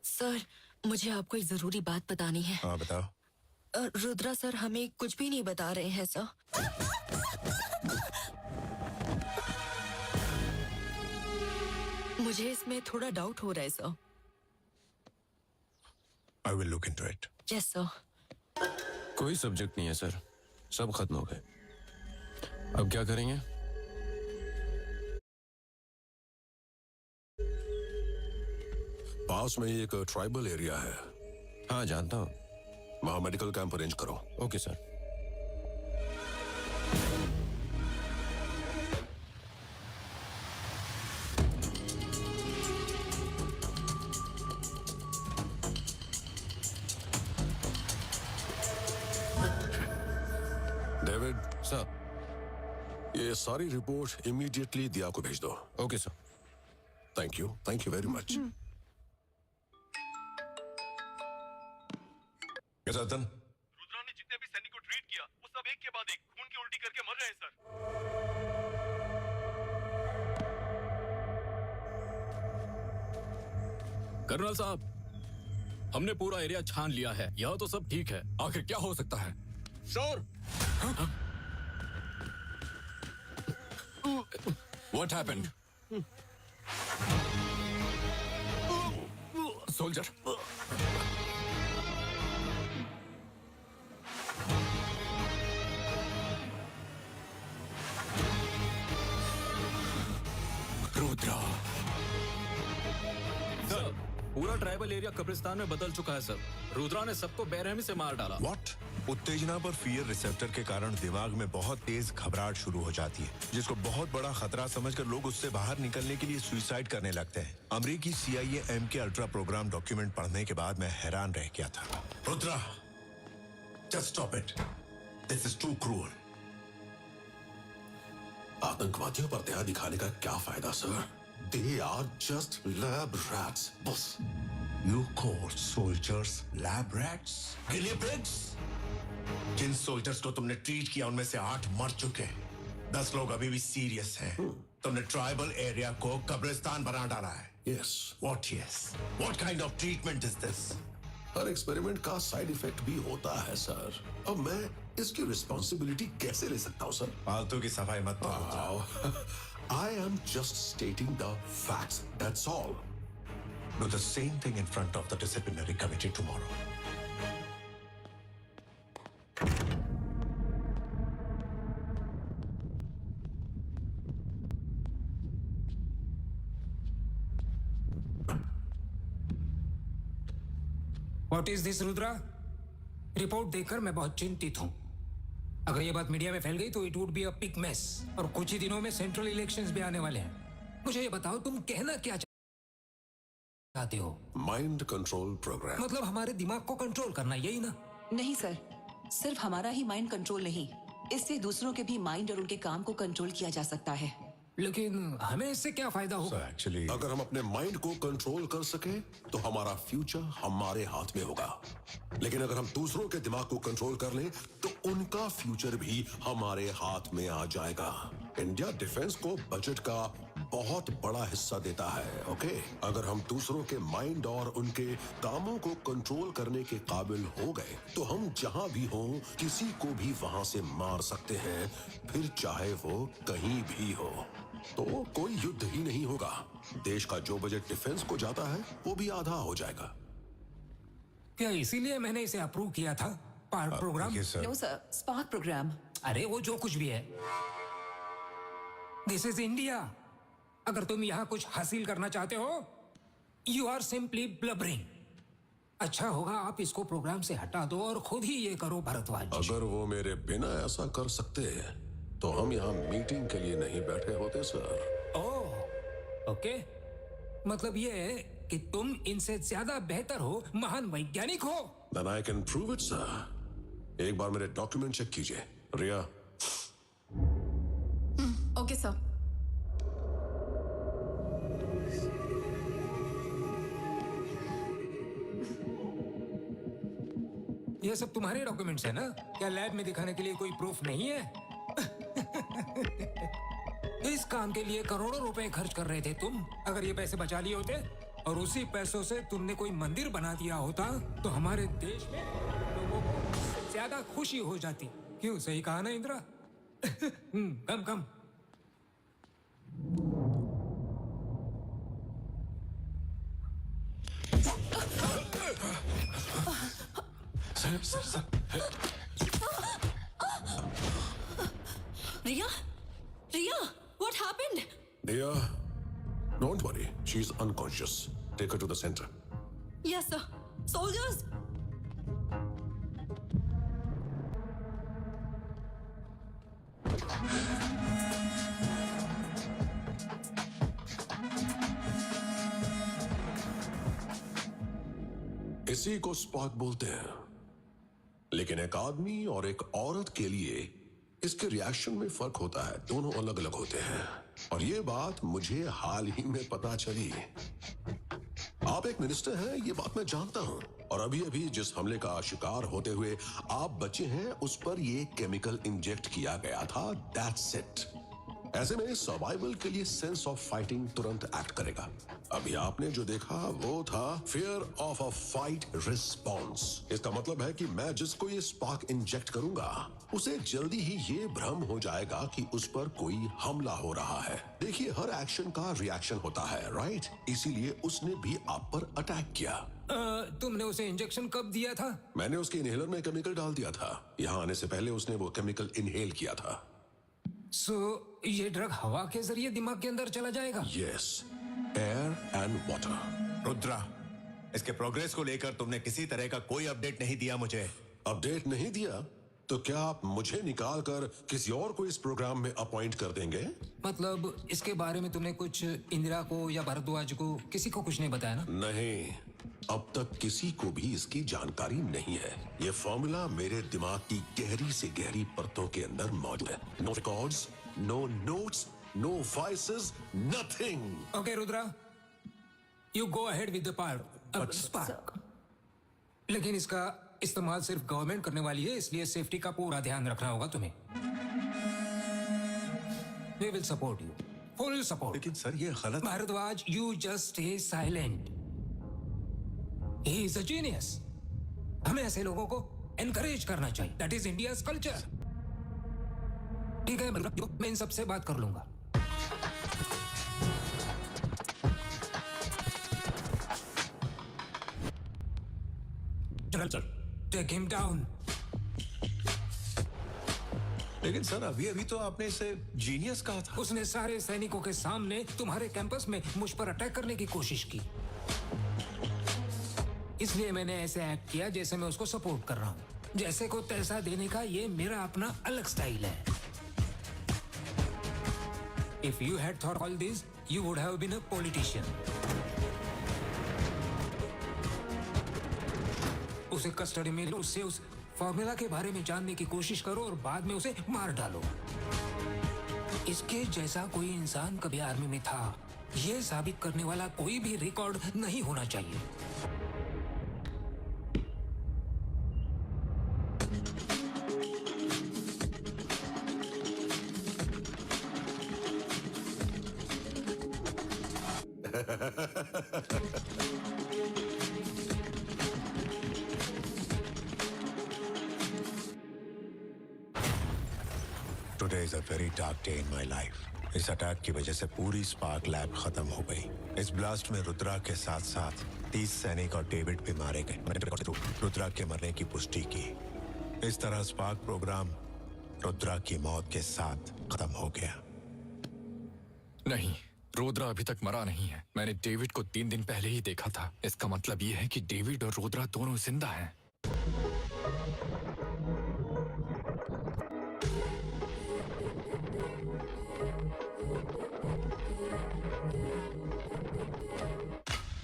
Sir, मुझे आपको एक जरूरी बात बतानी है। हाँ बताओ। रुद्रा सर हमें कुछ भी नहीं बता रहे हैं सर। मुझे इसमें थोड़ा डाउट हो रहा है sir. I will look into it. Yes sir. कोई सब्जेक्ट नहीं है सर, सब खत्म हो गए। अब क्या करेंगे? पास में ही एक ट्राइबल एरिया है, हाँ जानता हूँ। वहां मेडिकल कैंप अरेंज करो। Okay sir. David, sir. ये सारी रिपोर्ट इमीडिएटली दिया को भेज दो। Okay sir. Thank you very much. Ratan, Rudra ने जितने भी सैनिक को ट्रीट किया वो सब एक के बाद एक खून की उल्टी करके मर रहे हैं सर। कर्नल साहब, हमने पूरा एरिया छान लिया है, यह तो सब ठीक है, आखिर क्या हो सकता है? Sir, What happened? Soldier. Rudra. Sir, पूरा ट्राइबल एरिया कब्रिस्तान में बदल चुका है सर। रुद्रा ने सबको बेरहमी से मार डाला। What? उत्तेजना पर फियर रिसेप्टर के कारण दिमाग में बहुत तेज घबराहट शुरू हो जाती है, जिसको बहुत बड़ा खतरा समझकर लोग उससे बाहर निकलने के लिए सुसाइड करने लगते हैं। अमेरिकी CIA MK ultra program document पढ़ने के बाद मैं हैरान रह गया था। Rudra, just stop it. This is too cruel. आतंकवादियों पर दया दिखाने का क्या फायदा sir? They are just lab rats, बस। You call soldiers lab rats? Guinea pigs? Jin soldiers को तुमने ट्रीट किया उनमें से 8 मर चुके हैं, 10 लोग अभी भी सीरियस हैं। तुमने ट्राइबल एरिया को कब्रिस्तान बना डाला है। Yes. What yes? What kind of treatment is this? Her experiment का साइड इफेक्ट भी होता है सर। अब मैं इसकी रिस्पॉन्सिबिलिटी कैसे ले सकता हूँ सर? फालतू की सफाई मत करो। I am just stating the facts, that's all. Do the same thing in front of the disciplinary committee tomorrow. What is this, Rudra? Report देखकर मैं बहुत चिंतित हूँ। अगर ये बात मीडिया में फैल गई तो it would be a big mess, और कुछ ही दिनों में सेंट्रल इलेक्शंस भी आने वाले हैं। मुझे ये बताओ, तुम कहना क्या चाहते हो? Mind control program. मतलब हमारे दिमाग को कंट्रोल करना, यही ना? नहीं सर, सिर्फ हमारा ही माइंड कंट्रोल नहीं, इससे दूसरों के भी माइंड और उनके काम को कंट्रोल किया जा सकता है। लेकिन हमें इससे क्या फायदा होगा? Actually, अगर हम अपने माइंड को कंट्रोल कर सके तो हमारा फ्यूचर हमारे हाथ में होगा, लेकिन अगर हम दूसरों के दिमाग को कंट्रोल कर लें तो उनका फ्यूचर भी हमारे हाथ में आ जाएगा। इंडिया डिफेंस को बजट का बहुत बड़ा हिस्सा देता है, ओके? अगर हम दूसरों के माइंड और उनके कामों को कंट्रोल करने के काबिल हो गए तो हम जहां भी हों किसी को भी वहां से मार सकते हैं, फिर चाहे वो कहीं भी हो। तो कोई युद्ध ही नहीं होगा। देश का जो बजट डिफेंस को जाता है वो भी आधा हो जाएगा। क्या इसीलिए मैंने इसे अप्रूव किया था? Part program? yes, sir. No sir, spark program. अरे वो जो कुछ भी है, दिस इज इंडिया। अगर तुम यहाँ कुछ हासिल करना चाहते हो, यू आर सिंपली ब्लबरिंग। अच्छा होगा आप इसको प्रोग्राम से हटा दो और खुद ही ये करो भरद्वाज। अगर वो मेरे बिना ऐसा कर सकते हैं तो हम यहाँ मीटिंग के लिए नहीं बैठे होते सर। ओह, ओके। मतलब ये है कि तुम इनसे ज्यादा बेहतर हो, महान वैज्ञानिक हो। Then I can prove it, sir. एक बार मेरे डॉक्यूमेंट चेक कीजिए। रिया। Okay sir. ये सब तुम्हारे डॉक्यूमेंट्स है ना? क्या लैब में दिखाने के लिए कोई प्रूफ नहीं है? इस काम के लिए करोड़ों रुपए खर्च कर रहे थे तुम। अगर ये पैसे बचा लिए होते और उसी पैसों से तुमने कोई मंदिर बना दिया होता तो हमारे देश में लोगों को इससे ज्यादा खुशी हो जाती। क्यों, सही कहा ना इंदिरा? कम कम। रिया, रिया, what happened? Dear, don't worry. She's unconscious. Take her to the center. Yes, sir. Soldiers. इसी को स्पॉक बोलते हैं, लेकिन एक आदमी और एक औरत के लिए इसके रिएक्शन में फर्क होता है। दोनों अलग अलग होते हैं और ये बात मुझे हाल ही में पता चली। आप एक मिनिस्टर हैं, ये बात मैं जानता हूं, और अभी अभी जिस हमले का शिकार होते हुए आप बचे हैं उस पर ये केमिकल इंजेक्ट किया गया था। That's it. ऐसे में सर्वाइवल के लिए सेंस ऑफ फाइटिंग तुरंत एक्ट करेगा। अभी आपने जो देखा वो था fear of a fight response. इसका मतलब है कि मैं जिसको ये स्पार्क इंजेक्ट करूंगा उसे जल्दी ही ये भ्रम हो जाएगा कि उस पर कोई हमला हो रहा है। देखिए, हर एक्शन का रिएक्शन होता है, राइट? इसीलिए उसने भी आप पर अटैक किया। तुमने उसे इंजेक्शन कब दिया था? मैंने उसके इनहेलर में केमिकल डाल दिया था। यहाँ आने से पहले उसने वो केमिकल इनहेल किया था। सो ये ड्रग हवा के जरिए दिमाग के अंदर चला जाएगा? Yes, air and water. Rudra, इसके प्रोग्रेस को लेकर तुमने किसी तरह का कोई अपडेट नहीं दिया मुझे। अपडेट नहीं दिया तो क्या आप मुझे निकाल कर किसी और को इस प्रोग्राम में अपॉइंट कर देंगे? मतलब इसके बारे में तुमने कुछ इंदिरा को या भारद्वाज को, किसी को कुछ नहीं बताया ना? नहीं, अब तक किसी को भी इसकी जानकारी नहीं है। ये फॉर्मूला मेरे दिमाग की गहरी से गहरी परतों के अंदर मौजूद है। No records, no notes, no voices, nothing. Okay Rudra, you go ahead with the part spark. लेकिन इसका इस्तेमाल सिर्फ गवर्नमेंट करने वाली है, इसलिए सेफ्टी का पूरा ध्यान रखना होगा तुम्हें। We will support you, full support. लेकिन सर ये गलत। Bhardwaj, you just stay silent. He is a genius. हमें ऐसे लोगों को एनकरेज करना चाहिए। That is India's culture. ठीक है, मैं इन सबसे बात कर लूंगा। चल, टेक हिम डाउन। लेकिन सर अभी अभी तो आपने इसे जीनियस कहा था। उसने सारे सैनिकों के सामने तुम्हारे कैंपस में मुझ पर अटैक करने की कोशिश की, इसलिए मैंने ऐसे एक्ट किया जैसे मैं उसको सपोर्ट कर रहा हूं। जैसे को तैसा देने का ये मेरा अपना अलग स्टाइल है। If you had thought all this, you would have been a politician. उसे कस्टडी में लो, उससे उस फॉर्मूला के बारे में जानने की कोशिश करो और बाद में उसे मार डालो। इसके जैसा कोई इंसान कभी आर्मी में था, यह साबित करने वाला कोई भी रिकॉर्ड नहीं होना चाहिए। Today is a very dark day in my life. इस अटैक की वजह से पूरी स्पार्क लैब खत्म हो गई। इस ब्लास्ट में रुद्रा के साथ साथ 30 सैनिक और डेविड भी मारे गए। मैंने रुद्रा के मरने की पुष्टि की। इस तरह स्पार्क प्रोग्राम रुद्रा की मौत के साथ खत्म हो गया। नहीं, रुद्रा अभी तक मरा नहीं है। मैंने डेविड को 3 दिन पहले ही देखा था। इसका मतलब ये है कि डेविड और रुद्रा दोनों जिंदा हैं।